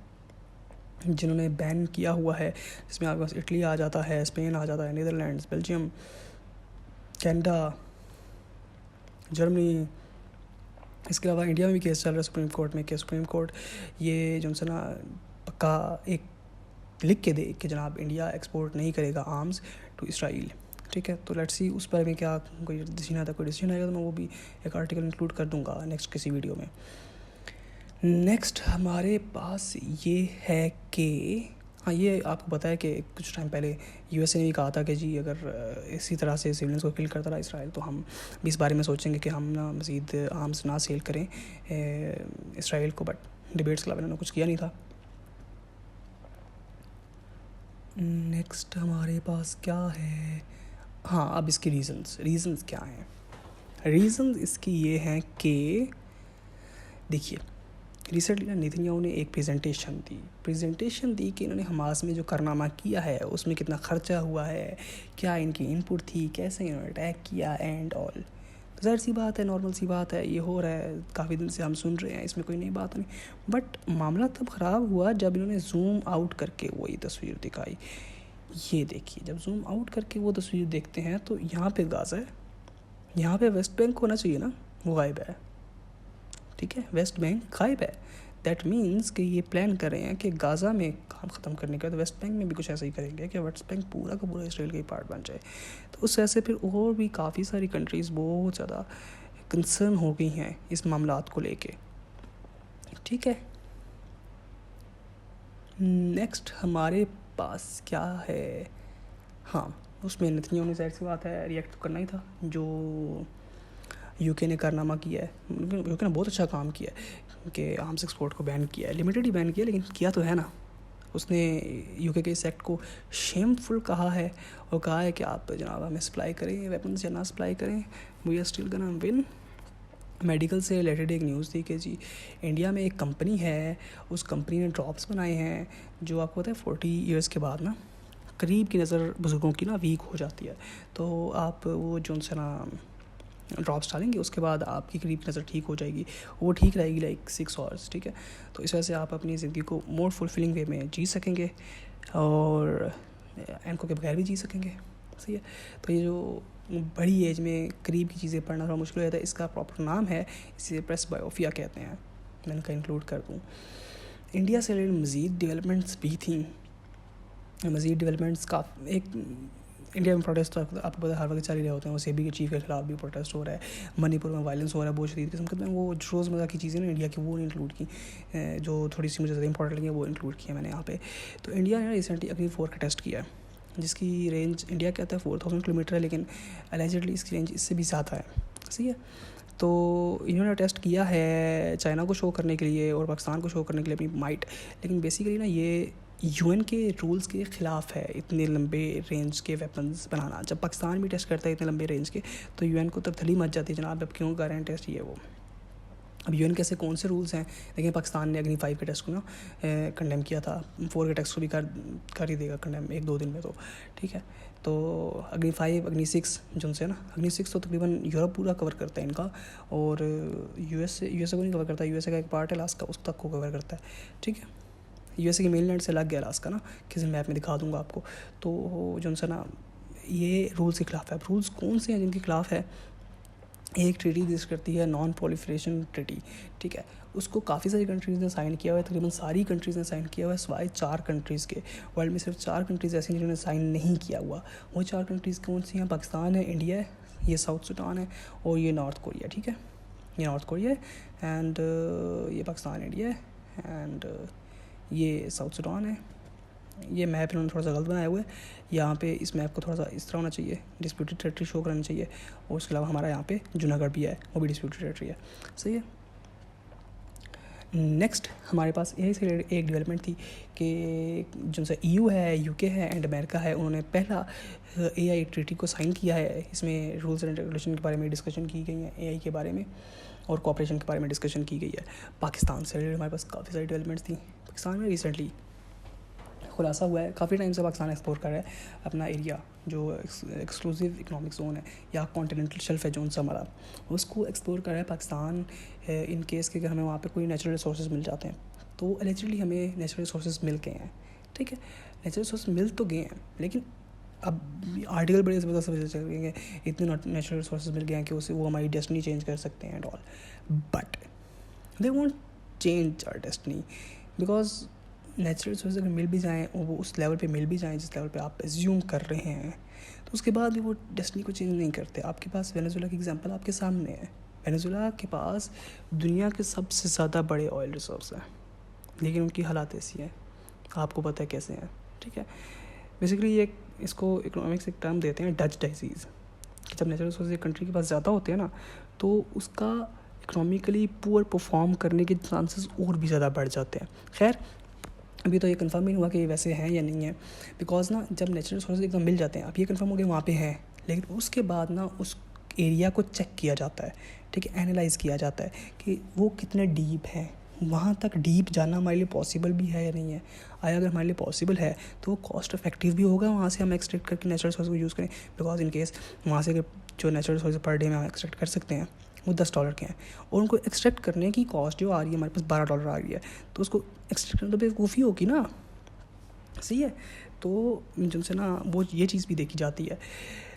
जिन्होंने बैन किया हुआ है, जिसमें आपके पास इटली आ जाता है, स्पेन आ जाता है, नीदरलैंड्स, बेल्जियम, कनाडा, जर्मनी। इसके अलावा इंडिया में भी केस चल रहा है सुप्रीम कोर्ट में कि सुप्रीम कोर्ट ये जो है ना पक्का एक लिख के दे कि जनाब इंडिया एक्सपोर्ट नहीं करेगा आर्म्स टू इसराइल, ठीक है। तो लेट्स सी उस बारे में क्या कोई डिसीजन आता है, कोई डिसीजन आएगा तो मैं वो भी एक आर्टिकल इंक्लूड कर दूंगा नेक्स्ट किसी वीडियो में। नेक्स्ट हमारे पास ये है कि हाँ, ये आपको पता है कि कुछ टाइम पहले यूएसए ने भी कहा था कि जी अगर इसी तरह से सिविलियंस को किल करता रहा इसराइल, तो हम भी इस बारे में सोचेंगे कि हम ना मज़ीद आर्म्स ना सेल करें इसराइल को। बट डिबेट्स के अलावा इन्होंने कुछ किया नहीं था। नेक्स्ट हमारे पास क्या है? हाँ, अब इसके रीज़न्स क्या हैं? रीज़न्स इसकी ये हैं कि देखिए, रिसेंटली ना नेतन्याहू ने एक प्रेजेंटेशन दी कि इन्होंने हमास में जो कारनामा किया है उसमें कितना खर्चा हुआ है, क्या इनकी इनपुट थी, कैसे इन्होंने अटैक किया एंड ऑल। तो ज़ाहिर सी बात है, नॉर्मल सी बात है, ये हो रहा है, काफ़ी दिन से हम सुन रहे हैं, इसमें कोई नई बात नहीं। बट मामला तब ख़राब हुआ जब इन्होंने जूम आउट करके वही तस्वीर दिखाई। ये देखिए, जब जूम आउट करके वो तस्वीर देखते हैं तो यहाँ पे गाज़ा है, यहाँ पे वेस्ट बैंक होना चाहिए ना, वो गायब है। ठीक है, वेस्ट बैंक गायब है। दैट मीन्स कि ये प्लान कर रहे हैं कि गाज़ा में काम ख़त्म करने का, तो वेस्ट बैंक में भी कुछ ऐसा ही करेंगे कि वेस्ट बैंक पूरा का पूरा इसराइल का ही पार्ट बन जाए। तो उस वजह से फिर और भी काफ़ी सारी कंट्रीज़ बहुत ज़्यादा कंसर्न हो गई हैं इस मामलात को लेके। ठीक है, नेक्स्ट हमारे पास क्या है? हाँ, उसमें नेतन्याहू ने ज़ाहिर सी बात है रिएक्ट तो करना ही था। जो यूके ने कारनामा किया है, यूके ने बहुत अच्छा काम किया है कि आर्म्स एक्सपोर्ट को बैन किया है, लिमिटेड ही बैन किया, लेकिन किया तो है ना। उसने यूके के इस एक्ट को शेमफुल कहा है और कहा है कि आप जनाब हमें सप्लाई करें वेपन्स या ना सप्लाई करें, we are still gonna win. Medical से रिलेटेड एक न्यूज़ थी कि जी इंडिया में एक कंपनी है, उस कंपनी ने ड्रॉप्स बनाए हैं जो आपको पता है 40 ईयर्स के बाद ना करीब की नज़र बुज़ुर्गों की ना वीक हो जाती है। तो आप वो जो उनसे ना ड्रॉप्स डालेंगे, उसके बाद आपकी करीब नज़र ठीक हो जाएगी, वो ठीक रहेगी लाइक 6 आवर्स। ठीक है, तो इस वजह से आप अपनी ज़िंदगी को मोर फुलफिलिंग वे में जी सकेंगे और एंको के बगैर भी जी सकेंगे। सही है, तो ये जो बड़ी एज में करीब की चीज़ें पढ़ना थोड़ा मुश्किल हो जाता है, इसका प्रॉपर नाम है, इसे प्रेसबायोपिया कहते हैं। मैं इनका इंक्लूड कर दूँ। इंडिया से रिलेटेड मज़ीद डेवलपमेंट्स भी थी, मज़ीद डेवलपमेंट्स का एक इंडिया में प्रोटेस्ट आपको पता है हर वक्त चल ही रहे होते हैं। वो सेबी के चीफ के खिलाफ भी प्रोटेस्ट हो रहा है, मणिपुर में वायलेंस हो रहा है बहुत शदीद किस्म का। वो रोज़मर्रा की चीज़ें ना इंडिया की वो इंक्लूड की, जो थोड़ी सी मुझे ज़्यादा इंपॉर्टेंट लगी वो इंक्लूड किया मैंने यहाँ पे। तो इंडिया ने रिसेंटली अग्नि 4 का टेस्ट किया है, जिसकी रेंज इंडिया कहता है 4000 किलोमीटर है, लेकिन एलिजिडली इसकी रेंज इससे भी ज़्यादा है। सही है, तो इन्होंने टेस्ट किया है चाइना को शो करने के लिए और पाकिस्तान को शो करने के लिए अपनी माइट, लेकिन बेसिकली ना ये यूएन के रूल्स के ख़िलाफ़ है इतने लंबे रेंज के वेपन्स बनाना। जब पाकिस्तान भी टेस्ट करता है इतने लंबे रेंज के, तो यूएन को तरथली मच जाती है, जनाब अब क्यों कर रहे हैं टेस्ट ये वो। अब यूएन के ऐसे कौन से रूल्स हैं? लेकिन पाकिस्तान ने अग्नि 5 के टेस्ट को ना कंडेम किया था, 4 के टेस्ट को भी कर ही देगा कंडेम 1-2 दिन में। तो ठीक है, तो अग्नि 5 अग्नि 6 जिनसे ना अग्नि 6 तो तकरीबन यूरोप पूरा कवर करता है इनका, और यूएसए को नहीं कवर करता, यूएसए का एक पार्ट है अलास्का, उस तक को कवर करता है। ठीक है, यूएसए के मेनलैंड से लग गया अलास्का ना, किसी मैप में दिखा दूंगा आपको। तो जो ना ये रूल्स के खिलाफ है। अब रूल्स कौन से हैं जिनके खिलाफ है? एक ट्रीटी दिस करती है नॉन प्रोलिफरेशन ट्रीटी। ठीक है, उसको काफ़ी सारी कंट्रीज़ ने साइन किया हुआ है, तकरीबन सारी कंट्रीज़ ने साइन किया हुआ है सिवाय 4 कंट्रीज़ के। वर्ल्ड में सिर्फ 4 कंट्रीज़ ऐसी हैं जिन्होंने साइन नहीं किया हुआ। वो 4 कंट्रीज़ कौन सी हैं? पाकिस्तान है, इंडिया है, ये साउथ सूडान है और ये नॉर्थ कोरिया। ठीक है, ये नॉर्थ कोरिया है एंड ये पाकिस्तान, इंडिया है एंड ये साउथ सूडान है। ये मैप इन्होंने थोड़ा सा गलत बनाया हुआ है, यहाँ पे इस मैप को थोड़ा सा इस तरह होना चाहिए, डिस्प्यूटेड टेरिटरी शो करना चाहिए। और उसके अलावा हमारा यहाँ पे जूनागढ़ भी है, वो भी डिस्प्यूटेड टेरिटरी है। सही है, नेक्स्ट हमारे पास यही से एक डेवलपमेंट थी कि जिनसे EU है, UK है एंड अमेरिका है, उन्होंने पहला AI ट्रीटी को साइन किया है। इसमें रूल्स एंड रेगुलेशन के बारे में डिस्कशन की गई है, AI के बारे में और कोऑपरेशन के बारे में डिस्कशन की गई है। पाकिस्तान से रिलेटेड हमारे पास काफ़ी सारी डेवलपमेंट्स थी। पाकिस्तान में रिसेंटली खुलासा हुआ है, काफ़ी टाइम से पाकिस्तान एक्सप्लोर कर रहा है अपना एरिया, जो एक्सक्लूसिव इकोनॉमिक जोन है या कॉन्टिनेंटल शेल्फ है जो हमारा, उसको एक्सप्लोर कर रहा है पाकिस्तान। इन केस के अगर हमें वहाँ पे कोई नेचुरल रिसोर्सेज मिल जाते हैं, तो एलिजिडली हमें नेचुरल रिसोर्सेज मिल गए हैं। ठीक है, नेचुरल रिसोर्स मिल तो गए हैं, लेकिन अब आर्टिकल बड़े ज़बरदस्त वजह चल गए हैं, इतने नेचुरल रिसोर्सेज मिल गए हैं कि उससे वो हमारी डेस्टिनी चेंज कर सकते हैं and all. But they won't change our destiny, because natural resource अगर मिल भी जाएँ और वो उस लेवल पे मिल भी जाएँ जिस लेवल पे आप एज्यूम कर रहे हैं, तो उसके बाद भी वो डेस्टिनी को चेंज नहीं करते। आपके पास वेनेजुएला की एग्जांपल आपके सामने है। वेनेजुएला के पास दुनिया के सबसे ज़्यादा बड़े ऑयल रिसोर्स हैं, लेकिन उनकी हालात ऐसी हैं आपको पता है कैसे हैं, ठीक है। बेसिकली ये इसको इकोनॉमिक्स एक टर्म देते हैं डच डिजीज़, कि जब नेचुरल रिसोर्स एक कंट्री के पास ज़्यादा होते हैं ना तो उसका इकोनॉमिकली पुअर परफॉर्म करने के चांसेस और भी ज़्यादा बढ़ जाते हैं। खैर अभी तो ये कंफर्म नहीं हुआ कि ये वैसे हैं या नहीं है, बिकॉज ना जब नेचुरल रिसोर्स एकदम मिल जाते हैं, अब ये कंफर्म हो गया वहाँ पे हैं, लेकिन उसके बाद ना उस एरिया को चेक किया जाता है, ठीक है, एनालाइज़ किया जाता है कि वो कितने डीप हैं, वहाँ तक डीप जाना हमारे लिए पॉसिबल भी है या नहीं है। आया अगर हमारे लिए पॉसिबल है तो वो कॉस्ट इफेक्टिव भी होगा वहाँ से हम एक्सट्रैक्ट करके नेचुरल रिसोर्स को यूज़ करें, बिकॉज इन केस वहाँ से अगर जो नेचुरल रिसोर्स पर डे में हम एक्सट्रैक्ट कर सकते हैं वो $10 के हैं और उनको एक्सट्रैक्ट करने की कॉस्ट जो आ रही है हमारे पास $12 आ रही है, तो उसको एक्सट्रैक्ट करने तो बेवकूफ़ी होगी ना, सही है। तो जिनसे ना वो ये चीज़ भी देखी जाती है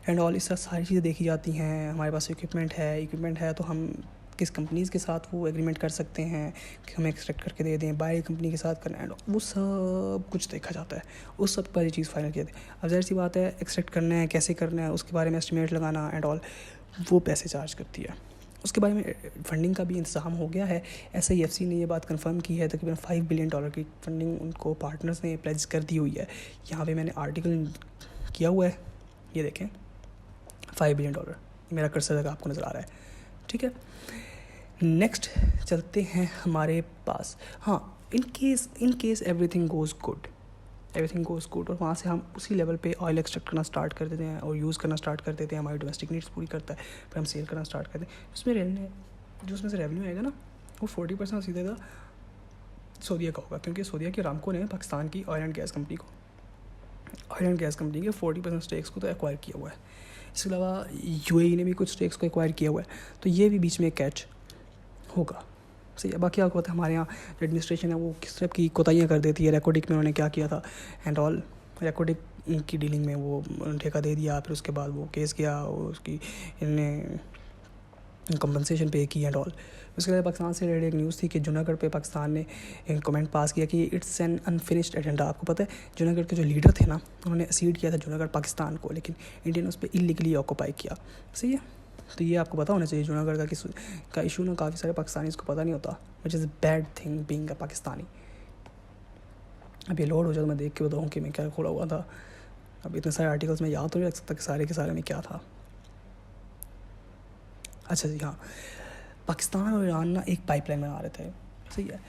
एंड ऑल, इस तरह सारी चीज़ें देखी जाती हैं। हमारे पास इक्विपमेंट है तो हम किस कंपनीज़ के साथ वो एग्रीमेंट कर सकते हैं कि हमें एक्सट्रैक्ट करके दे दें, बाय कंपनी के साथ करना एंड वो सब कुछ देखा जाता है, उस सब पर ये चीज़ फाइनल किया जाती है। अब ज़ाहिर सी बात है एक्सट्रैक्ट करना है, कैसे करना है, उसके बारे में एस्टिमेट लगाना एंड ऑल, वो पैसे चार्ज करती है। उसके बारे में फंडिंग का भी इंतजाम हो गया है। SIFC ने ये बात कंफर्म की है, तकरीबन $5 बिलियन की फंडिंग उनको पार्टनर्स ने प्लेज कर दी हुई है। यहाँ पे मैंने आर्टिकल किया हुआ है, ये देखें, $5 बिलियन मेरा कर्सर तक आपको नज़र आ रहा है, ठीक है। नेक्स्ट चलते हैं हमारे पास, हाँ, in case everything goes good और वहाँ से हम उसी लेवल पे ऑयल एक्सट्रैक्ट करना स्टार्ट कर देते हैं और यूज़ करना स्टार्ट कर देते हैं, हमारी डोमेस्टिक नीड्स पूरी करता है, फिर हम सेल करना स्टार्ट करते हैं। उसमें से रेवेन्यू आएगा ना वो 40% सीधेगा सऊदीया का होगा, क्योंकि सऊदीया के अरामको ने पाकिस्तान की ऑयल एंड गैस कंपनी के 40% स्टेक्स को तो एक्वायर किया हुआ है। इसके अलावा UAE ने भी कुछ स्टेक्स को एक्वायर किया हुआ है, तो ये भी बीच में कैच होगा, सही है। बाकी आपको पता है हमारे यहाँ जो एडमिनिस्ट्रेशन है वो किस तरह की कोताहियाँ कर देती है। रेकोडिक में उन्होंने क्या किया था एंड ऑल, रेकोडिक की डीलिंग में वो ठेका दे दिया, फिर उसके बाद वो केस किया, उसकी इन्होंने कंपनसेशन पे की एंड ऑल। उसके बाद पाकिस्तान से रिलेटेड एक न्यूज़ थी कि जूनागढ़ पे पाकिस्तान ने एक कमेंट पास किया कि इट्स एन अनफिनिश्ड एजेंडा। आपको पता है जूनागढ़ के जो लीडर थे ना उन्होंने असीड किया था जूनागढ़ पाकिस्तान को, लेकिन इंडिया ने उस पर इलीगली ऑक्यूपाई किया, सही है। तो ये आपको पता होना चाहिए जूनागढ़ का इशू ना काफ़ी सारे पाकिस्तानी को पता नहीं होता, which is bad thing being a Pakistani. अब ये लोड हो जाए तो मैं देख के बताऊँ कि मैं क्या खोला हुआ था। अब इतने सारे आर्टिकल्स में याद तो नहीं रख सकता कि सारे के सारे में क्या था। अच्छा जी हाँ, पाकिस्तान और ईरान ना एक पाइपलाइन बना रहे थे, सही है,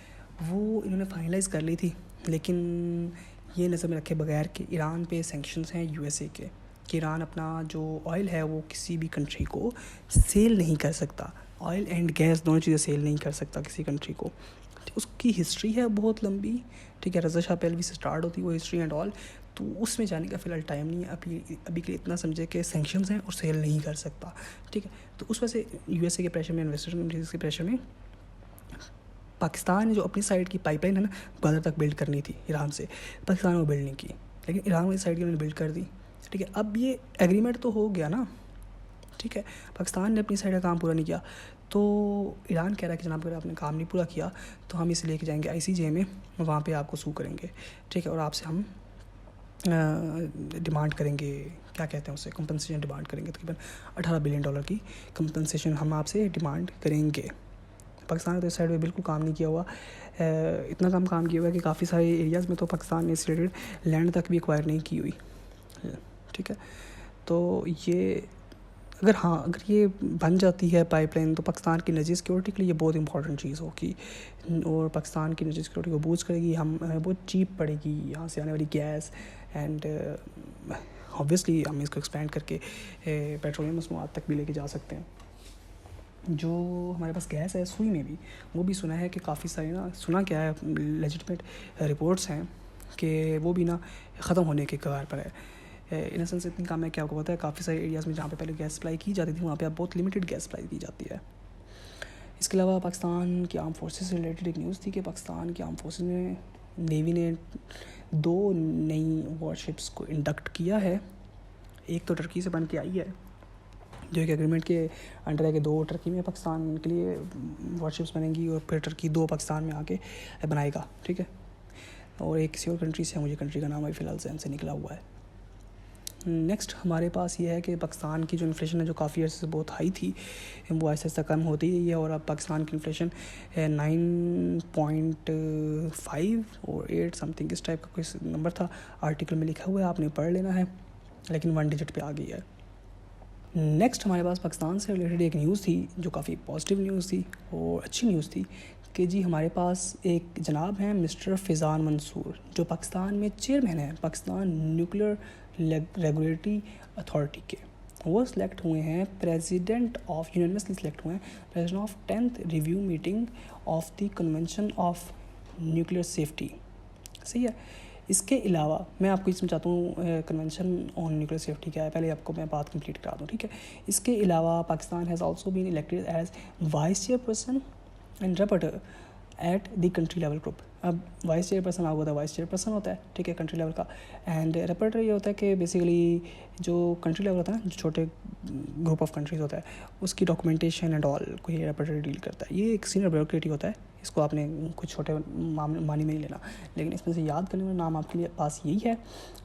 वो इन्होंने फाइनलाइज़ कर ली थी, लेकिन ये नज़र में रखे बगैर कि ईरान पे सैंक्शंस हैं USA के, कि ईरान अपना जो ऑयल है वो किसी भी कंट्री को सेल नहीं कर सकता, ऑयल एंड गैस दोनों चीज़ें सेल नहीं कर सकता किसी कंट्री को। उसकी हिस्ट्री है बहुत लंबी, ठीक है, रज़ा शाह पहलवी से स्टार्ट होती है वो हिस्ट्री एंड ऑल, तो उसमें जाने का फ़िलहाल टाइम नहीं है अभी के लिए। इतना समझे कि सैंक्शंस हैं और सेल नहीं कर सकता, ठीक है। तो उस वजह से USA के प्रेशर में, इन्वेस्टर कंट्रीज़ के प्रेशर में, पाकिस्तान ने जो अपनी साइड की पाइपलाइन है ना ग्वादर तक बिल्ड करनी थी ईरान से, पाकिस्तान को बिल्ड नहीं की, लेकिन ईरान वाली साइड की उन्होंने बिल्ड कर दी, ठीक है। अब ये एग्रीमेंट तो हो गया ना, ठीक है, पाकिस्तान ने अपनी साइड का काम पूरा नहीं किया, तो ईरान कह रहा है कि जनाब अगर आपने काम नहीं पूरा किया तो हम इसे लेके जाएंगे ICJ में, वहाँ पे आपको सू करेंगे, ठीक है, और आपसे हम डिमांड करेंगे, क्या कहते हैं उसे, कंपनसेशन डिमांड करेंगे, तकरीबन $18 बिलियन की कंपनसेशन हम आपसे डिमांड करेंगे। पाकिस्तान ने तो इस साइड में बिल्कुल काम नहीं किया हुआ, इतना कम काम किया हुआ है कि काफ़ी सारे एरियाज़ में तो पाकिस्तान ने इस रिलेटेड लैंड तक भी एक्वायर नहीं की हुई, ठीक है। तो ये अगर ये बन जाती है पाइपलाइन तो पाकिस्तान की एनर्जी सिक्योरिटी के लिए ये बहुत इंपॉर्टेंट चीज़ होगी और पाकिस्तान की एनर्जी सिक्योरिटी को बूस्ट करेगी, हमें बहुत चीप पड़ेगी यहाँ से आने वाली गैस एंड ऑब्वियसली हम इसको एक्सपेंड करके पेट्रोलियम मसनूआत तक भी लेके जा सकते हैं। जो हमारे पास गैस है सुई में भी, वो भी सुना है कि काफ़ी सारी ना, सुना क्या है, लेजिटिमेट रिपोर्ट्स हैं कि वो भी ना ख़त्म होने के कगार पर है। इन सेंस इतनी काम है कि आपको पता है काफ़ी सारे एरियाज़ में जहाँ पे पहले गैस सप्लाई की जाती थी वहाँ पे अब बहुत लिमिटेड गैस सप्लाई की जाती है। इसके अलावा पाकिस्तान की आर्म फोर्सेस से रिलेटेड एक न्यूज़ थी कि पाकिस्तान की आर्म फोर्सेस ने, नेवी ने 2 नई वॉरशिप्स को इंडक्ट किया है। एक तो टर्की से बन के आई है, जो एक एग्रीमेंट के अंडर है कि 2 टर्की में पाकिस्तान के लिए वॉरशिप्स बनेंगी और फिर टर्की 2 पाकिस्तान में आके बनाएगा, ठीक है। और एक किसी और कंट्री से, मुझे कंट्री का नाम अभी फ़िलहाल से निकला हुआ है, नेक्स्ट हमारे पास ये है कि पाकिस्तान की जो इन्फ्लेशन है जो काफ़ी अर्से से बहुत हाई थी वो ऐसे ऐसा कम होती ही है और अब पाकिस्तान की इन्फ्लेशन 9.5 और 8 समथिंग इस टाइप का कोई नंबर था, आर्टिकल में लिखा हुआ है, आपने पढ़ लेना है, लेकिन 1 डिजिट पे आ गई है। नेक्स्ट हमारे पास पाकिस्तान से रिलेटेड एक न्यूज़ थी जो काफ़ी पॉजिटिव न्यूज़ थी और अच्छी न्यूज़ थी कि जी हमारे पास एक जनाब हैं मिस्टर फ़ैज़ान मंसूर जो पाकिस्तान में चेयरमैन है पाकिस्तान न्यूक्लियर रेगुलेटरी अथॉरिटी के। वो सिलेक्ट हुए हैं प्रेसिडेंट ऑफ यूनिवर्सली सिलेक्ट हुए हैं president of 10th review meeting of the convention of nuclear safety. सही है। इसके अलावा मैं आपको इसमें चाहता हूँ कन्वेंशन ऑन न्यूक्लियर सेफ्टी क्या है, पहले आपको मैं बात कंप्लीट करा दूँ, ठीक है। इसके अलावा Pakistan has also been elected as vice chairperson and rapporteur at the country level group. अब वाइस चेयरपर्सन आपको होता है, वाइस चेयरपर्सन होता है, ठीक है, कंट्री लेवल का, एंड रैपरटर ये होता है कि बेसिकली जो कंट्री लेवल होता है ना, जो छोटे ग्रुप ऑफ कंट्रीज़ होता है उसकी डॉक्यूमेंटेशन एंड ऑल को ये रैपरटर डील करता है। ये एक सीनियर ब्यूरोक्रेट होता है, इसको आपने कुछ छोटे मानी में नहीं लेना, लेकिन इसमें से याद करने वाला नाम आपके लिए पास यही है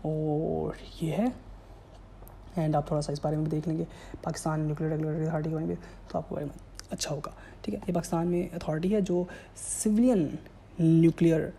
और ये है। एंड आप थोड़ा सा इस बारे में भी देख लेंगे पाकिस्तान न्यूक्लियर रेगुलेटरी अथॉरिटी के बारे में, तो आपको बारे में अच्छा होगा, ठीक है। ये पाकिस्तान में अथॉरिटी है जो सिविलियन न्यूक्लियर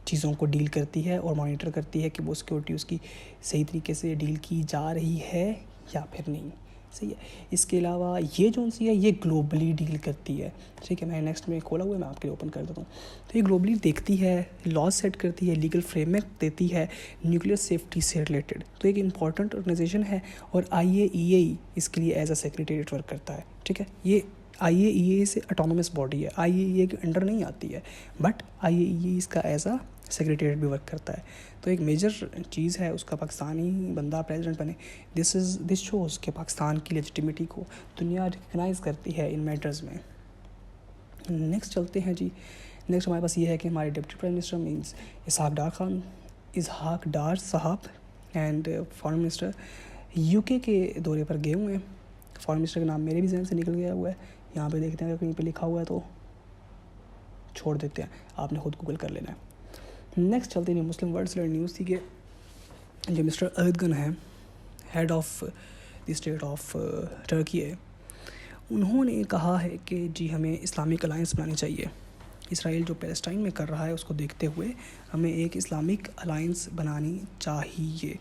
चीज़ों को डील करती है और मॉनिटर करती है कि वो सिक्योरिटी उसकी सही तरीके से डील की जा रही है या फिर नहीं। सही है। इसके अलावा ये जो सी है ये ग्लोबली डील करती है, ठीक है। मैं नेक्स्ट में खोला हुआ है, मैं आपके लिए ओपन कर देता हूँ। तो ये ग्लोबली देखती है, लॉ सेट करती है, लीगल फ्रेमवर्क देती है न्यूक्लियर सेफ्टी से रिलेटेड। तो एक इंपॉर्टेंट ऑर्गेनाइजेशन है और IAEA इसके लिए एज अ सेक्रेटेरिएट वर्क करता है, ठीक है। ये IAEA से ऑटोनोमस बॉडी है, IAEA के अंडर नहीं आती है, बट IAEA इसका एज अ सेक्रेटेरिएट भी वर्क करता है। तो एक मेजर चीज़ है उसका पाकिस्तानी बंदा प्रेसिडेंट बने। दिस शोज़ कि पाकिस्तान की लेजिटिमिटी को दुनिया रिकग्नाइज़ करती है इन मैटर्स में। नेक्स्ट चलते हैं जी। नेक्स्ट हमारे पास ये है कि हमारे डिप्टी प्राइम मिनिस्टर मीन्स इसहाक डार साहब एंड फॉरेन मिनिस्टर UK के दौरे पर गए हुए हैं। फॉरेन मिनिस्टर का नाम मेरे भी जहन से निकल गया हुआ है, यहाँ पे देखते हैं अगर कहीं पे लिखा हुआ है तो छोड़ देते हैं, आपने खुद गूगल कर लेना है। नेक्स्ट चलते हैं मुस्लिम वर्ल्ड से न्यूज़ थी कि जो मिस्टर अर्दगन है head of the state of Turkey है, उन्होंने कहा है कि जी हमें इस्लामिक अलायंस बनानी चाहिए। इसराइल जो पैलेस्टाइन में कर रहा है उसको देखते हुए हमें एक इस्लामिक अलायंस बनानी चाहिए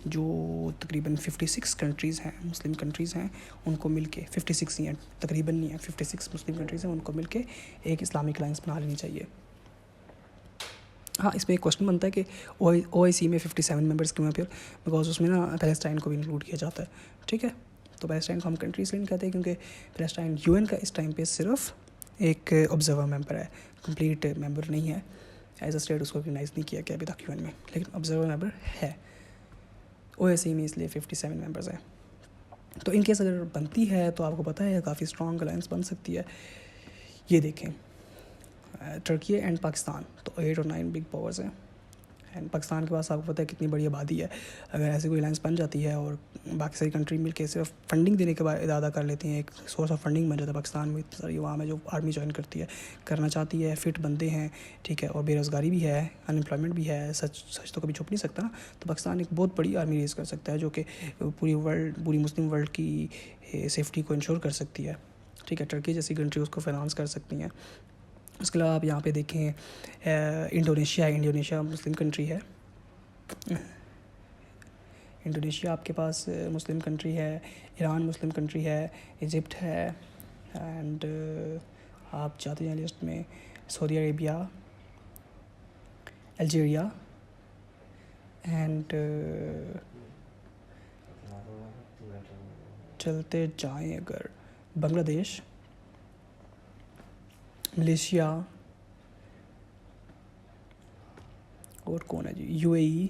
जो तकरीबन 56 कंट्रीज़ हैं, मुस्लिम कंट्रीज़ हैं, उनको मिलके 56 ही हैं, तकरीबन नहीं है, 56 मुस्लिम कंट्रीज़ हैं, उनको मिलके एक इस्लामिक अलायंस बना लेनी चाहिए। हाँ, इसमें एक क्वेश्चन बनता है कि OIC में 57 मेंबर्स क्यों हैं फिर, बिकॉज उसमें ना पैलेस्टाइन को भी इंक्लूड किया जाता है, ठीक है। तो पैलेस्टाइन को हम कंट्री इसलिए नहीं कहते हैं क्योंकि पैलेस्टाइन UN का इस टाइम पे सिर्फ एक ऑब्जर्वर मेंबर है, कंप्लीट मेंबर नहीं है, एज अ स्टेट उसको रिकग्नाइज़ नहीं किया गया अभी तक UN में, लेकिन ऑब्जर्वर मेंबर है। OIC में इसलिए 57 मेंबर्स हैं। तो इनकेस अगर बनती है तो आपको पता है काफ़ी स्ट्रॉन्ग अलायंस बन सकती है। ये देखें टर्की एंड पाकिस्तान, तो 8 और 9 बिग पावर्स हैं, एंड पाकिस्तान के पास आपको पता है कितनी बड़ी आबादी है। अगर ऐसी कोई अलायंस बन जाती है और बाकी सारी कंट्री मिलके सिर्फ फंडिंग देने के बाद ज़्यादा कर लेती हैं, एक सोर्स ऑफ फंडिंग बन जाता है। पाकिस्तान में इतनी सारी युवा है जो आर्मी ज्वाइन करती है, करना चाहती है, फिट बंदे हैं, ठीक है, और बेरोज़गारी भी है, अनएम्प्लॉयमेंट भी है, सच तो कभी छुप नहीं सकता ना। तो पाकिस्तान एक बहुत बड़ी आर्मी रेज़ कर सकता है जो कि पूरी मुस्लिम वर्ल्ड की सेफ्टी को इंश्योर कर सकती है, ठीक है। टर्की जैसी कंट्री उसको फाइनेंस कर सकती हैं। उसके अलावा आप यहाँ पे देखें इंडोनेशिया मुस्लिम कंट्री है। इंडोनेशिया आपके पास मुस्लिम कंट्री है, ईरान मुस्लिम कंट्री है, इजिप्ट है, एंड आप जाते हैं लिस्ट में सऊदी अरेबिया, अल्जीरिया एंड चलते जाएं अगर बांग्लादेश, मलेशिया और कौन है जी, UAE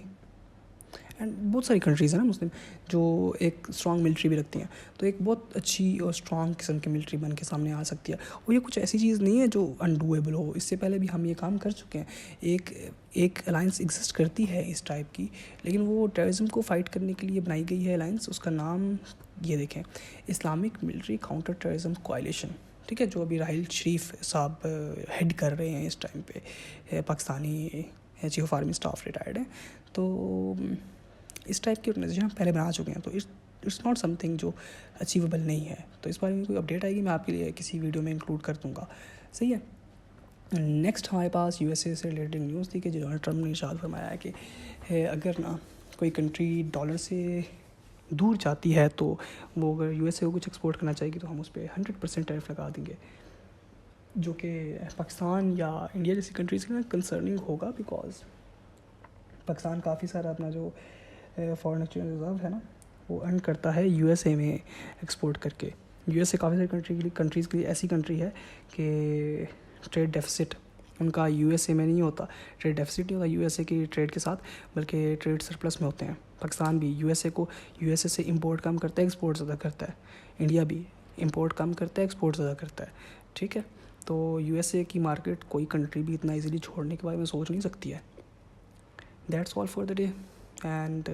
एंड बहुत सारी कंट्रीज़ हैं ना मुस्लिम जो एक स्ट्रॉन्ग मिलिट्री भी रखती हैं। तो एक बहुत अच्छी और स्ट्रॉन्ग किस्म की मिलिट्री बन के सामने आ सकती है। और ये कुछ ऐसी चीज़ नहीं है जो अनडूएबल हो, इससे पहले भी हम ये काम कर चुके हैं। एक अलायंस एग्जिस्ट करती है इस टाइप की, लेकिन वो टेररिज्म को फाइट करने के लिए बनाई गई है अलायंस। उसका नाम ये देखें, इस्लामिक मिलिट्री काउंटर टेररिज्म कोalition, ठीक है, जो अभी राहिल शरीफ साहब हेड कर रहे हैं इस टाइम पे, Pakistani chief of army staff retired हैं। तो इस टाइप की ऑर्गेनाइजेशन हम पहले बना चुके हैं, तो इट्स नॉट समथिंग जो अचीवेबल नहीं है। तो इस बारे में कोई अपडेट आएगी मैं आपके लिए किसी वीडियो में इंक्लूड कर दूँगा, सही है। नेक्स्ट हमारे पास यूएसए से रिलेटेड न्यूज़ थी कि जो डोनाल्ड ट्रम्प ने इरशाद फरमाया है कि अगर ना कोई कंट्री डॉलर से दूर जाती है तो वो अगर यूएसए को कुछ एक्सपोर्ट करना चाहेगी तो हम उस पर 100% टैरिफ लगा देंगे, जो कि पाकिस्तान या इंडिया जैसी कंट्रीज़ के लिए कंसर्निंग होगा, बिकॉज पाकिस्तान काफ़ी सारा अपना जो फॉरेन एक्सचेंज रिजर्व है ना वो अर्न करता है यूएसए में एक्सपोर्ट करके। यूएसए काफ़ी सारी कंट्रीज़ के लिए ऐसी कंट्री है कि ट्रेड डेफिसिट उनका यूएसए में नहीं होता, ट्रेड डेफिसिट नहीं होता यूएसए की ट्रेड के साथ, बल्कि ट्रेड सरप्लस में होते हैं। पाकिस्तान भी यूएसए से इंपोर्ट कम करता है, एक्सपोर्ट ज़्यादा करता है। इंडिया भी इंपोर्ट कम करता है, एक्सपोर्ट ज़्यादा करता है, ठीक है। तो यूएसए की मार्केट कोई कंट्री भी इतना इजीली छोड़ने के बारे में सोच नहीं सकती है। That's all for the day and